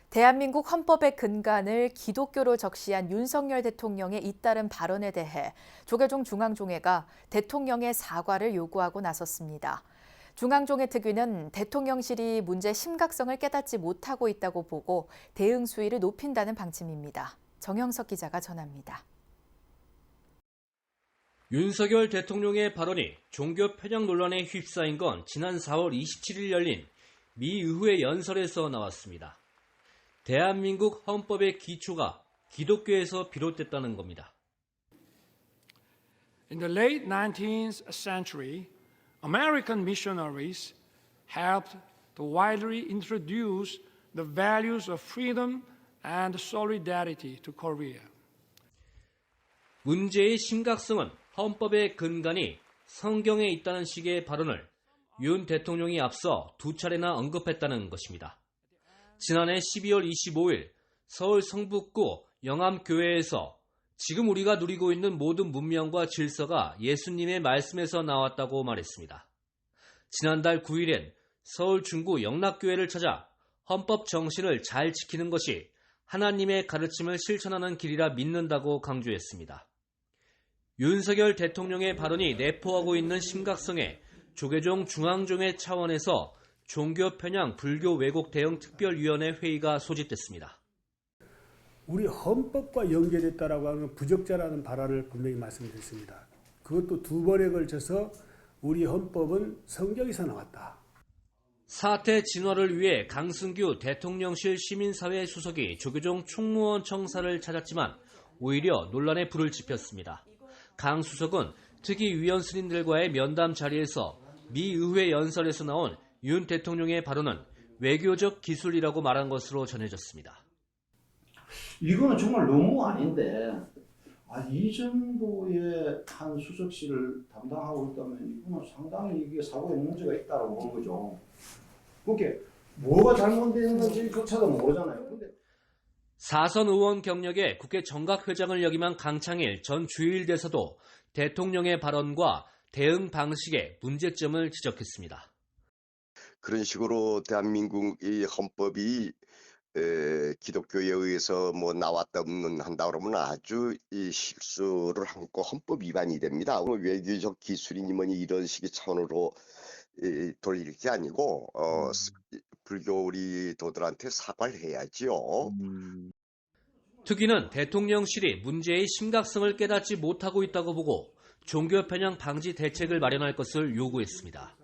대한민국 헌법의 근간을 기독교로 적시한 윤석열 대통령의 잇따른 발언에 대해 조계종 중앙종회가 대통령의 사과를 요구하고 나섰습니다. 중앙종회 특위는 대통령실이 문제 심각성을 깨닫지 못하고 있다고 보고 대응 수위를 높인다는 방침입니다. 정영석 기자가 전합니다. 윤석열 대통령의 발언이 종교 편향 논란에 휩싸인 건 지난 4월 27일 열린 미 의회 연설에서 나왔습니다. 대한민국 헌법의 기초가 기독교에서 비롯됐다는 겁니다. In the late 19th century, American missionaries helped to widely introduce the values of freedom and solidarity to Korea. 문제의 심각성은 헌법의 근간이 성경에 있다는 식의 발언을 윤 대통령이 앞서 두 차례나 언급했다는 것입니다. 지난해 12월 25일 서울 성북구 영암교회에서 지금 우리가 누리고 있는 모든 문명과 질서가 예수님의 말씀에서 나왔다고 말했습니다. 지난달 9일엔 서울 중구 영락교회를 찾아 헌법 정신을 잘 지키는 것이 하나님의 가르침을 실천하는 길이라 믿는다고 강조했습니다. 윤석열 대통령의 발언이 내포하고 있는 심각성에 조계종 중앙종회 차원에서 종교 편향 불교 왜곡 대응 특별위원회 회의가 소집됐습니다. 우리 헌법과 연계됐다라고 하는 부적절한 발언을 분명히 말씀드렸습니다. 그것도 두 번에 걸쳐서 우리 헌법은 성경에서 나왔다. 사태 진화를 위해 강승규 대통령실 시민사회 수석이 조계종 총무원 청사를 찾았지만 오히려 논란에 불을 지폈습니다. 강 수석은 특위위원 스님들과의 면담 자리에서 미 의회 연설에서 나온 윤 대통령의 발언은 외교적 기술이라고 말한 것으로 전해졌습니다. 이거는 정말 너무 아닌데 이 정도의 한 수석실을 담당하고 있다면 이거는 상당히 이게 사고에 문제가 있다고 보는 거죠. 그게 뭐가 잘못된 건지조차도 모르잖아요. 근데 사선 의원 경력에 국회 정각회장을 역임한 강창일 전 주일대사도 대통령의 발언과 대응 방식에 문제점을 지적했습니다. 그런 식으로 대한민국의 헌법이 기독교에 의해서 나왔다 없는 한다 그러면 아주 실수를 하고 헌법 위반이 됩니다. 외교적 기술이니 뭐니 이런 식의 차원으로 돌릴 게 아니고 불교 우리 도들한테 사과를 해야지요. 특위는 대통령실이 문제의 심각성을 깨닫지 못하고 있다고 보고 종교 편향 방지 대책을 마련할 것을 요구했습니다.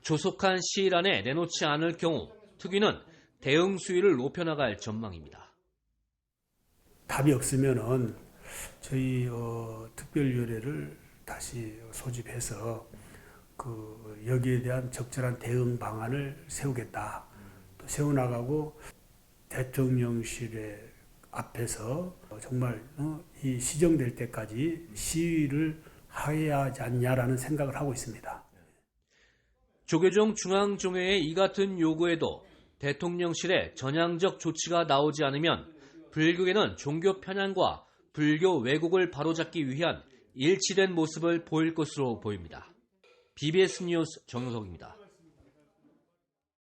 조속한 시일 안에 내놓지 않을 경우 특위는 대응 수위를 높여나갈 전망입니다. 답이 없으면은 저희 특별위원회를 다시 소집해서 여기에 대한 적절한 대응 방안을 세우겠다. 또 세워나가고 대통령실의 앞에서 정말 이 시정될 때까지 시위를 해야 하지 않냐라는 생각을 하고 있습니다. 조계종 중앙종회의 이 같은 요구에도 대통령실의 전향적 조치가 나오지 않으면 불교계는 종교 편향과 불교 왜곡을 바로잡기 위한 일치된 모습을 보일 것으로 보입니다. BBS 뉴스 정영석입니다.